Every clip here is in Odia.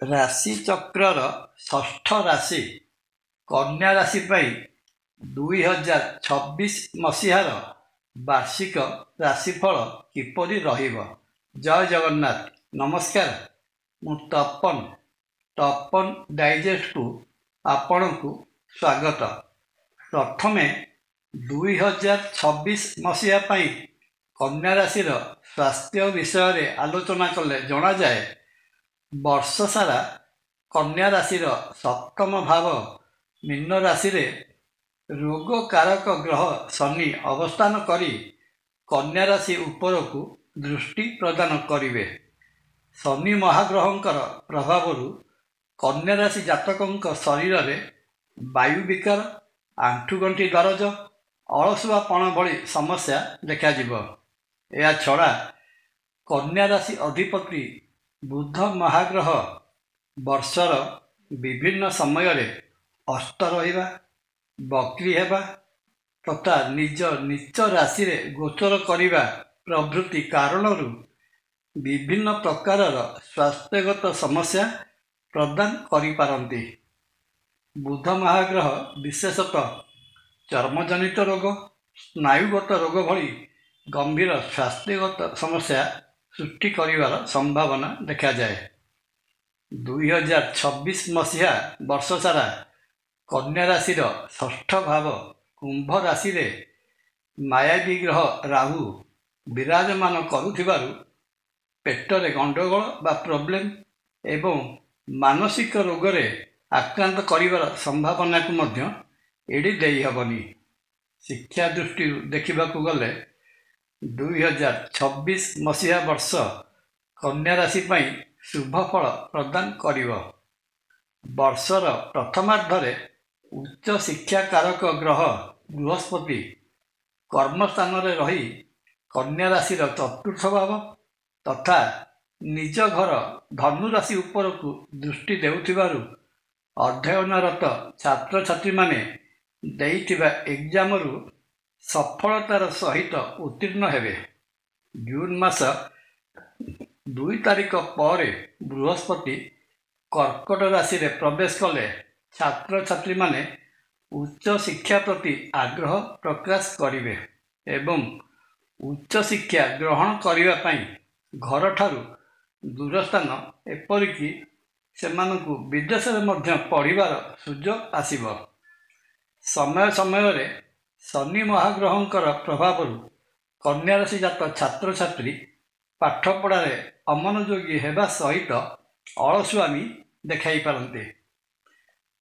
ରାଶିଚକ୍ରର ଷଷ୍ଠ ରାଶି କନ୍ୟା ରାଶି ପାଇଁ 2026 ମସିହାର ବାର୍ଷିକ ରାଶିଫଳ କିପରି ରହିବ? ଜୟ ଜଗନ୍ନାଥ। ନମସ୍କାର, ମୁଁ ତପନ ଡାଇଜେଷ୍ଟକୁ ଆପଣଙ୍କୁ ସ୍ୱାଗତ। ପ୍ରଥମେ 2026 ମସିହା ପାଇଁ କନ୍ୟା ରାଶିର ସ୍ୱାସ୍ଥ୍ୟ ବିଷୟରେ ଆଲୋଚନା କଲେ ଜଣାଯାଏ, ବର୍ଷ ସାରା କନ୍ୟା ରାଶିର ସପ୍ତମ ଭାବ ମୀନ ରାଶିରେ ରୋଗକାରକ ଗ୍ରହ ଶନି ଅବସ୍ଥାନ କରି କନ୍ୟା ରାଶି ଉପରକୁ ଦୃଷ୍ଟି ପ୍ରଦାନ କରିବେ। ଶନି ମହାଗ୍ରହଙ୍କର ପ୍ରଭାବରୁ କନ୍ୟା ରାଶି ଜାତକଙ୍କ ଶରୀରରେ ବାୟୁ ବିକାର, ଆଣ୍ଠୁଗଣ୍ଠି ଦରଜ, ଅଳସୁଆପଣ ଭଳି ସମସ୍ୟା ଦେଖାଯିବ। ଏହାଛଡ଼ା କନ୍ୟା ରାଶି ଅଧିପତି ବୁଧ ମହାଗ୍ରହ ବର୍ଷର ବିଭିନ୍ନ ସମୟରେ ଅସ୍ତ ରହିବା, ବକ୍ରି ହେବା ତଥା ନିଜ ନୀଚ ରାଶିରେ ଗୋଚର କରିବା ପ୍ରଭୃତି କାରଣରୁ ବିଭିନ୍ନ ପ୍ରକାରର ସ୍ୱାସ୍ଥ୍ୟଗତ ସମସ୍ୟା ପ୍ରଦାନ କରିପାରନ୍ତି। ବୁଧ ମହାଗ୍ରହ ବିଶେଷତଃ ଚର୍ମଜନିତ ରୋଗ, ସ୍ନାୟୁଗତ ରୋଗ ଭଳି ଗମ୍ଭୀର ସ୍ୱାସ୍ଥ୍ୟଗତ ସମସ୍ୟା ସୃଷ୍ଟି କରିବାର ସମ୍ଭାବନା ଦେଖାଯାଏ। 2026 ମସିହା ବର୍ଷ ସାରା କନ୍ୟା ରାଶିର ଷଷ୍ଠ ଭାବ କୁମ୍ଭ ରାଶିରେ ମାୟାବୀ ଗ୍ରହ ରାହୁ ବିରାଜମାନ କରୁଥିବାରୁ ପେଟରେ ଗଣ୍ଡଗୋଳ ବା ପ୍ରୋବ୍ଲେମ ଏବଂ ମାନସିକ ରୋଗରେ ଆକ୍ରାନ୍ତ କରିବାର ସମ୍ଭାବନାକୁ ମଧ୍ୟ ଏଡ଼ି ଦେଇହେବନି। ଶିକ୍ଷା ଦୃଷ୍ଟିରୁ ଦେଖିବାକୁ ଗଲେ 2026 ମସିହା ବର୍ଷ କନ୍ୟା ରାଶି ପାଇଁ ଶୁଭ ଫଳ ପ୍ରଦାନ କରିବ। ବର୍ଷର ପ୍ରଥମାର୍ଦ୍ଧରେ ଉଚ୍ଚ ଶିକ୍ଷାକାରକ ଗ୍ରହ ବୃହସ୍ପତି କର୍ମସ୍ଥାନରେ ରହି କନ୍ୟା ରାଶିର ଚତୁର୍ଥ ଭାବ ତଥା ନିଜ ଘର ଧନୁ ରାଶି ଉପରକୁ ଦୃଷ୍ଟି ଦେଉଥିବାରୁ ଅଧ୍ୟୟନରତ ଛାତ୍ରଛାତ୍ରୀମାନେ ଦେଇଥିବା ଏକ୍ଜାମରୁ ସଫଳତାର ସହିତ ଉତ୍ତୀର୍ଣ୍ଣ ହେବେ। ଜୁନ୍ ମାସ 2 ତାରିଖ ପରେ ବୃହସ୍ପତି କର୍କଟ ରାଶିରେ ପ୍ରବେଶ କଲେ ଛାତ୍ରଛାତ୍ରୀମାନେ ଉଚ୍ଚ ଶିକ୍ଷା ପ୍ରତି ଆଗ୍ରହ ପ୍ରକାଶ କରିବେ ଏବଂ ଉଚ୍ଚଶିକ୍ଷା ଗ୍ରହଣ କରିବା ପାଇଁ ଘରଠାରୁ ଦୂରସ୍ଥାନ, ଏପରିକି ସେମାନଙ୍କୁ ବିଦେଶରେ ମଧ୍ୟ ପଢ଼ିବାର ସୁଯୋଗ ଆସିବ। ସମୟ ସମୟରେ ଶନି ମହାଗ୍ରହଙ୍କର ପ୍ରଭାବରୁ କନ୍ୟା ରାଶି ଜାତ ଛାତ୍ରଛାତ୍ରୀ ପାଠପଢ଼ାରେ ଅମନୋଯୋଗୀ ହେବା ସହିତ ଅଳସୁଆମୀ ଦେଖାଇପାରନ୍ତି।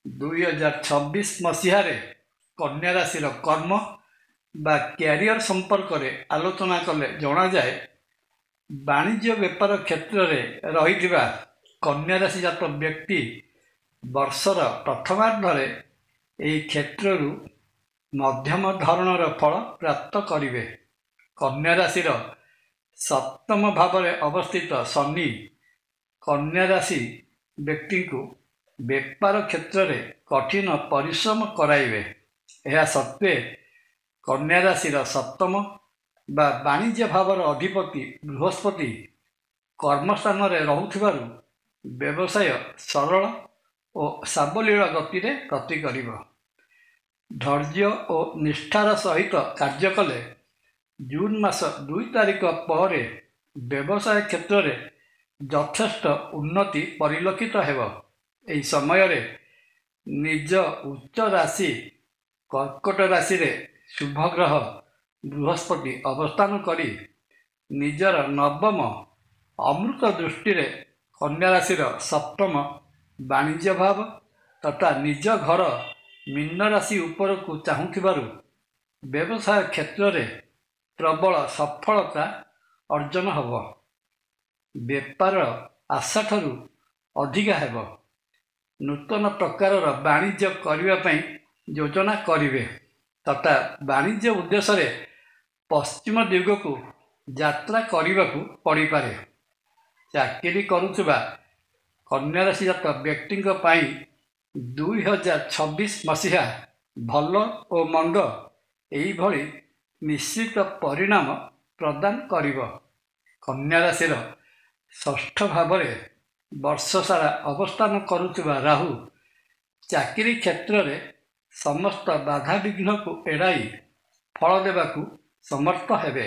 2026 ମସିହାରେ କନ୍ୟା ରାଶିର କର୍ମ ବା କ୍ୟାରିୟର ସମ୍ପର୍କରେ ଆଲୋଚନା କଲେ ଜଣାଯାଏ, ବାଣିଜ୍ୟ ବେପାର କ୍ଷେତ୍ରରେ ରହିଥିବା କନ୍ୟା ରାଶି ଜାତ ବ୍ୟକ୍ତି ବର୍ଷର ପ୍ରଥମାର୍ଦ୍ଧରେ ଏହି କ୍ଷେତ୍ରରୁ ମଧ୍ୟମ ଧରଣର ଫଳ ପ୍ରାପ୍ତ କରିବେ। କନ୍ୟା ରାଶିର ସପ୍ତମ ଭାବରେ ଅବସ୍ଥିତ ଶନି କନ୍ୟା ରାଶି ବ୍ୟକ୍ତିଙ୍କୁ ବେପାର କ୍ଷେତ୍ରରେ କଠିନ ପରିଶ୍ରମ କରାଇବେ। ଏହା ସତ୍ତ୍ୱେ କନ୍ୟା ରାଶିର ସପ୍ତମ ବା ବାଣିଜ୍ୟ ଭାବର ଅଧିପତି ବୃହସ୍ପତି କର୍ମସ୍ଥାନରେ ରହୁଥିବାରୁ ବ୍ୟବସାୟ ସରଳ ଓ ସାବଲୀଳ ଗତିରେ ଗତି କରିବ। ଧୈର୍ଯ୍ୟ ଓ ନିଷ୍ଠାର ସହିତ କାର୍ଯ୍ୟ କଲେ ଜୁନ୍ ମାସ 2 ତାରିଖ ପରେ ବ୍ୟବସାୟ କ୍ଷେତ୍ରରେ ଯଥେଷ୍ଟ ଉନ୍ନତି ପରିଲକ୍ଷିତ ହେବ। ଏହି ସମୟରେ ନିଜ ଉଚ୍ଚ ରାଶି କର୍କଟ ରାଶିରେ ଶୁଭଗ୍ରହ ବୃହସ୍ପତି ଅବସ୍ଥାନ କରି ନିଜର ନବମ ଅମୃତ ଦୃଷ୍ଟିରେ କନ୍ୟା ରାଶିର ସପ୍ତମ ବାଣିଜ୍ୟ ଭାବ ତଥା ନିଜ ଘର ମୀନ ରାଶି ଉପରକୁ ଚାହୁଁଥିବାରୁ ବ୍ୟବସାୟ କ୍ଷେତ୍ରରେ ପ୍ରବଳ ସଫଳତା ଅର୍ଜନ ହେବ। ବେପାର ଆଶାଠାରୁ ଅଧିକା ହେବ। ନୂତନ ପ୍ରକାରର ବାଣିଜ୍ୟ କରିବା ପାଇଁ ଯୋଜନା କରିବେ ତଥା ବାଣିଜ୍ୟ ଉଦ୍ଦେଶ୍ୟରେ ପଶ୍ଚିମ ଦିଗକୁ ଯାତ୍ରା କରିବାକୁ ପଡ଼ିପାରେ। ଚାକିରି କରୁଥିବା କନ୍ୟା ରାଶି ଜାତ ବ୍ୟକ୍ତିଙ୍କ ପାଇଁ 2026 ମସିହା ଭଲ ଓ ମନ୍ଦ ଏହିଭଳି ମିଶ୍ରିତ ପରିଣାମ ପ୍ରଦାନ କରିବ। କନ୍ୟା ରାଶିର ଷଷ୍ଠ ଭାବରେ ବର୍ଷ ସାରା ଅବସ୍ଥାନ କରୁଥିବା ରାହୁ ଚାକିରି କ୍ଷେତ୍ରରେ ସମସ୍ତ ବାଧାବିଘ୍ନକୁ ଏଡ଼ାଇ ଫଳ ଦେବାକୁ ସମର୍ଥ ହେବେ,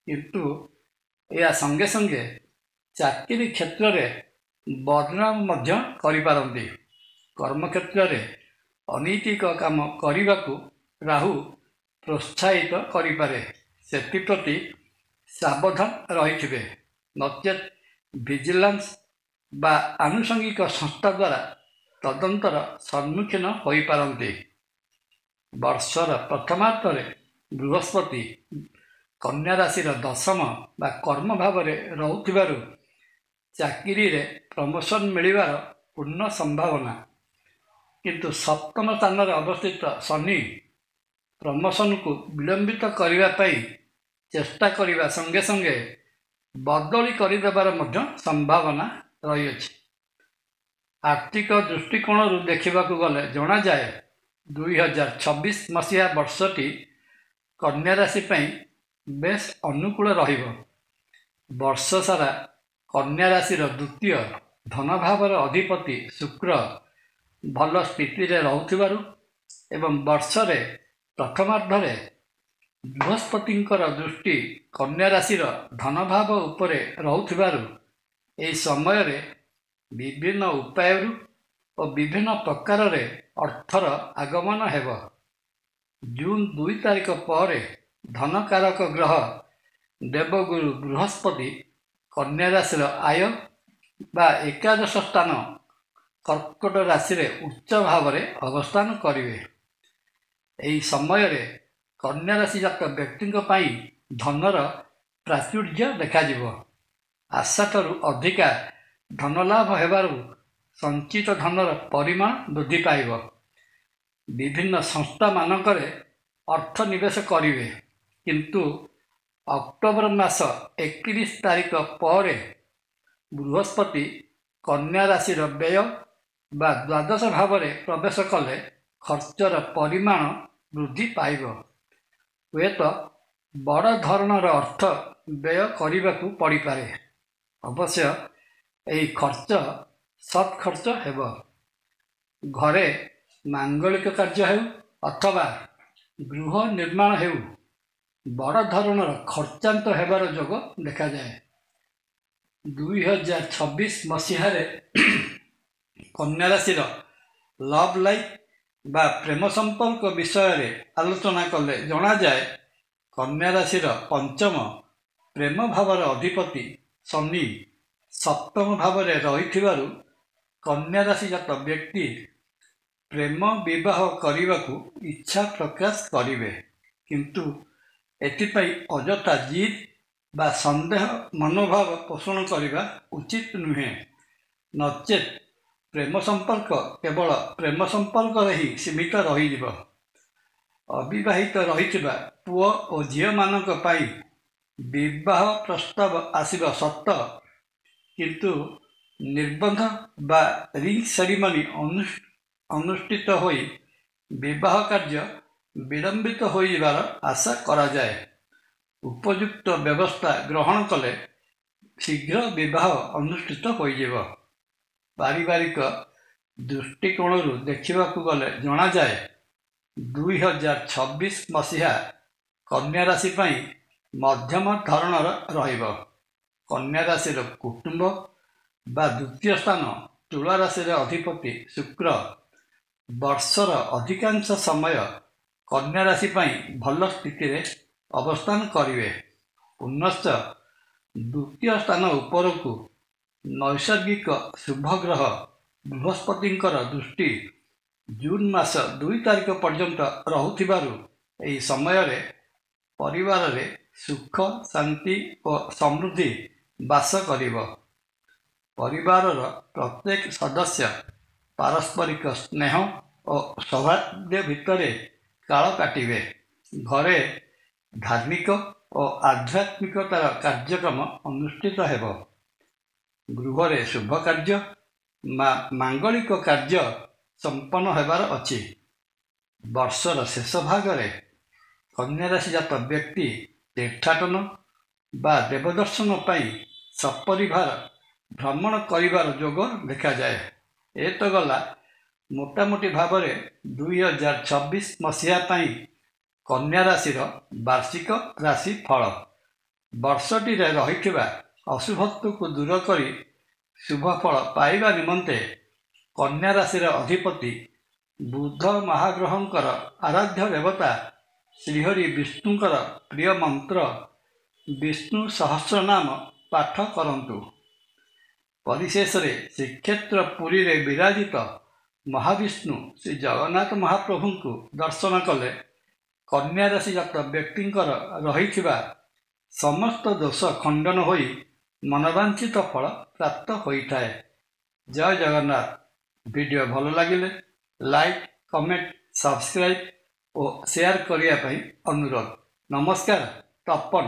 କିନ୍ତୁ ଏହା ସଙ୍ଗେ ସଙ୍ଗେ ଚାକିରି କ୍ଷେତ୍ରରେ ବଦନାମ ମଧ୍ୟ କରିପାରନ୍ତି। କର୍ମକ୍ଷେତ୍ରରେ ଅନୈତିକ କାମ କରିବାକୁ ରାହୁ ପ୍ରୋତ୍ସାହିତ କରିପାରେ, ସେଥିପ୍ରତି ସାବଧାନ ରହିଥିବେ, ନଚେତ୍ ଭିଜିଲାନ୍ସ ବା ଆନୁଷଙ୍ଗିକ ସଂସ୍ଥା ଦ୍ୱାରା ତଦନ୍ତର ସମ୍ମୁଖୀନ ହୋଇପାରନ୍ତି। ବର୍ଷର ପ୍ରଥମାର୍ଦ୍ଧରେ ବୃହସ୍ପତି କନ୍ୟା ରାଶିର ଦଶମ ବା କର୍ମ ଭାବରେ ରହୁଥିବାରୁ ଚାକିରିରେ ପ୍ରମୋସନ୍ ମିଳିବାର ପୂର୍ଣ୍ଣ ସମ୍ଭାବନା, କିନ୍ତୁ ସପ୍ତମ ସ୍ଥାନରେ ଅବସ୍ଥିତ ଶନି ପ୍ରମୋସନକୁ ବିଳମ୍ବିତ କରିବା ପାଇଁ ଚେଷ୍ଟା କରିବା ସଙ୍ଗେ ସଙ୍ଗେ ବଦଳି କରିଦେବାର ମଧ୍ୟ ସମ୍ଭାବନା ରହିଅଛି। ଆର୍ଥିକ ଦୃଷ୍ଟିକୋଣରୁ ଦେଖିବାକୁ ଗଲେ ଜଣାଯାଏ 2026 ମସିହା ବର୍ଷଟି କନ୍ୟା ରାଶି ପାଇଁ ବେଶ ଅନୁକୂଳ ରହିବ। ବର୍ଷ ସାରା କନ୍ୟା ରାଶିର ଦ୍ୱିତୀୟ ଧନଭାବର ଅଧିପତି ଶୁକ୍ର ଭଲ ସ୍ଥିତିରେ ରହୁଥିବାରୁ ଏବଂ ବର୍ଷରେ ପ୍ରଥମାର୍ଦ୍ଧରେ ବୃହସ୍ପତିଙ୍କର ଦୃଷ୍ଟି କନ୍ୟା ରାଶିର ଧନଭାବ ଉପରେ ରହୁଥିବାରୁ ଏହି ସମୟରେ ବିଭିନ୍ନ ଉପାୟରୁ ଓ ବିଭିନ୍ନ ପ୍ରକାରରେ ଅର୍ଥର ଆଗମନ ହେବ। ଜୁନ୍ 2 ତାରିଖ ପରେ ଧନକାରକ ଗ୍ରହ ଦେବଗୁରୁ ବୃହସ୍ପତି କନ୍ୟା ରାଶିର ଆୟ ବା ଏକାଦଶ ସ୍ଥାନ କର୍କଟ ରାଶିରେ ଉଚ୍ଚ ଭାବରେ ଅବସ୍ଥାନ କରିବେ। ଏହି ସମୟରେ କନ୍ୟା ରାଶି ଜାତକ ବ୍ୟକ୍ତିଙ୍କ ପାଇଁ ଧନର ପ୍ରାଚୁର୍ଯ୍ୟ ଦେଖାଯିବ। ଆଶାଠାରୁ ଅଧିକା ଧନଲାଭ ହେବାରୁ ସଞ୍ଚିତ ଧନର ପରିମାଣ ବୃଦ୍ଧି ପାଇବ। ବିଭିନ୍ନ ସଂସ୍ଥାମାନଙ୍କରେ ଅର୍ଥ ନିବେଶ କରିବେ, କିନ୍ତୁ ଅକ୍ଟୋବର ମାସ 31 ତାରିଖ ପରେ ବୃହସ୍ପତି କନ୍ୟା ରାଶିର ବ୍ୟୟ ବା ଦ୍ୱାଦଶ ଭାବରେ ପ୍ରବେଶ କଲେ ଖର୍ଚ୍ଚର ପରିମାଣ ବୃଦ୍ଧି ପାଇବ। ହୁଏତ ବଡ଼ ଧରଣର ଅର୍ଥ ବ୍ୟୟ କରିବାକୁ ପଡ଼ିପାରେ, ଅବଶ୍ୟ ଏହି ଖର୍ଚ୍ଚ ସତ୍ ଖର୍ଚ୍ଚ ହେବ। ଘରେ ମାଙ୍ଗଳିକ କାର୍ଯ୍ୟ ହେଉ ଅଥବା ଗୃହ ନିର୍ମାଣ ହେଉ, ବଡ଼ ଧରଣର ଖର୍ଚ୍ଚାନ୍ତ ହେବାର ଯୋଗ ଦେଖାଯାଏ। 2026 ମସିହାରେ କନ୍ୟା ରାଶିର ଲଭ୍ ଲାଇଫ୍ ବା ପ୍ରେମ ସମ୍ପର୍କ ବିଷୟରେ ଆଲୋଚନା କଲେ ଜଣାଯାଏ କନ୍ୟା ରାଶିର ପଞ୍ଚମ ପ୍ରେମ ଭାବର ଅଧିପତି ଶନି ସପ୍ତମ ଭାବରେ ରହିଥିବାରୁ କନ୍ୟା ରାଶିଜାତ ବ୍ୟକ୍ତି ପ୍ରେମ ବିବାହ କରିବାକୁ ଇଚ୍ଛା ପ୍ରକାଶ କରିବେ, କିନ୍ତୁ ଏଥିପାଇଁ ଅଯଥା ଜିଦ୍ ବା ସନ୍ଦେହ ମନୋଭାବ ପୋଷଣ କରିବା ଉଚିତ ନୁହେଁ, ନଚେତ୍ ପ୍ରେମ ସମ୍ପର୍କ କେବଳ ପ୍ରେମ ସମ୍ପର୍କରେ ହିଁ ସୀମିତ ରହିଯିବ। ଅବିବାହିତ ରହିଥିବା ପୁଅ ଓ ଝିଅମାନଙ୍କ ପାଇଁ ବିବାହ ପ୍ରସ୍ତାବ ଆସିବା ସତ, କିନ୍ତୁ ନିର୍ବନ୍ଧ ବା ରିଙ୍ଗ ସେରିମନି ଅନୁଷ୍ଠିତ ହୋଇ ବିବାହ କାର୍ଯ୍ୟ ବିଳମ୍ବିତ ହୋଇଯିବାର ଆଶା କରାଯାଏ। ଉପଯୁକ୍ତ ବ୍ୟବସ୍ଥା ଗ୍ରହଣ କଲେ ଶୀଘ୍ର ବିବାହ ଅନୁଷ୍ଠିତ ହୋଇଯିବ। ପାରିବାରିକ ଦୃଷ୍ଟିକୋଣରୁ ଦେଖିବାକୁ ଗଲେ ଜଣାଯାଏ 2026 ମସିହା କନ୍ୟା ରାଶି ପାଇଁ ମଧ୍ୟମ ଧରଣର ରହିବ। କନ୍ୟା ରାଶିର କୁଟୁମ୍ବ ବା ଦ୍ୱିତୀୟ ସ୍ଥାନ ତୁଳା ରାଶିର ଅଧିପତି ଶୁକ୍ର ବର୍ଷର ଅଧିକାଂଶ ସମୟ କନ୍ୟା ରାଶି ପାଇଁ ଭଲ ସ୍ଥିତିରେ ଅବସ୍ଥାନ କରିବେ। ପୁନଶ୍ଚ ଦ୍ୱିତୀୟ ସ୍ଥାନ ଉପରକୁ ନୈସର୍ଗିକ ଶୁଭଗ୍ରହ ବୃହସ୍ପତିଙ୍କର ଦୃଷ୍ଟି ଜୁନ୍ ମାସ 2 ତାରିଖ ପର୍ଯ୍ୟନ୍ତ ରହୁଥିବାରୁ ଏହି ସମୟରେ ପରିବାରରେ ସୁଖ ଶାନ୍ତି ଓ ସମୃଦ୍ଧି ବାସ କରିବ। ପରିବାରର ପ୍ରତ୍ୟେକ ସଦସ୍ୟ ପାରସ୍ପରିକ ସ୍ନେହ ଓ ସୌହାର୍ଦ୍ଦ୍ୟ ଭିତରେ କାଳ କାଟିବେ। ଘରେ ଧାର୍ମିକ ଓ ଆଧ୍ୟାତ୍ମିକତାର କାର୍ଯ୍ୟକ୍ରମ ଅନୁଷ୍ଠିତ ହେବ। ଗୃହରେ ଶୁଭ କାର୍ଯ୍ୟ ମାଙ୍ଗଳିକ କାର୍ଯ୍ୟ ସମ୍ପନ୍ନ ହେବାର ଅଛି। ବର୍ଷର ଶେଷ ଭାଗରେ କନ୍ୟା ରାଶିଜାତ ବ୍ୟକ୍ତି ତୀର୍ଥାଟନ ବା ଦେବଦର୍ଶନ ପାଇଁ ସପରିବାର ଭ୍ରମଣ କରିବାର ଯୋଗ ଦେଖାଯାଏ। ଏ ତ ଗଲା ମୋଟାମୋଟି ଭାବରେ 2026 ମସିହା ପାଇଁ କନ୍ୟା ରାଶିର ବାର୍ଷିକ ରାଶିଫଳ। ବର୍ଷଟିରେ ରହିଥିବା ଅଶୁଭତ୍ୱକୁ ଦୂର କରି ଶୁଭଫଳ ପାଇବା ନିମନ୍ତେ କନ୍ୟା ରାଶିର ଅଧିପତି ବୁଧ ମହାଗ୍ରହଙ୍କର ଆରାଧ୍ୟ ଦେବତା ଶ୍ରୀହରି ବିଷ୍ଣୁଙ୍କର ପ୍ରିୟ ମନ୍ତ୍ର ବିଷ୍ଣୁ ସହସ୍ରନାମ ପାଠ କରନ୍ତୁ। ପରିଶେଷରେ ଶ୍ରୀକ୍ଷେତ୍ର ପୁରୀରେ ବିରାଜିତ ମହାବିଷ୍ଣୁ ଶ୍ରୀ ଜଗନ୍ନାଥ ମହାପ୍ରଭୁଙ୍କୁ ଦର୍ଶନ କଲେ କନ୍ୟା ରାଶିଜାତ ବ୍ୟକ୍ତିଙ୍କର ରହିଥିବା ସମସ୍ତ ଦୋଷ ଖଣ୍ଡନ ହୋଇ ମନବାଞ୍ଛିତ ଫଳ ପ୍ରାପ୍ତ ହୋଇଥାଏ। ଜୟ ଜଗନ୍ନାଥ। ଭିଡ଼ିଓ ଭଲ ଲାଗିଲେ ଲାଇକ୍, କମେଣ୍ଟ, ସବସ୍କ୍ରାଇବ୍ ଓ ସେୟାର କରିବା ପାଇଁ ଅନୁରୋଧ। ନମସ୍କାର। ତପନ।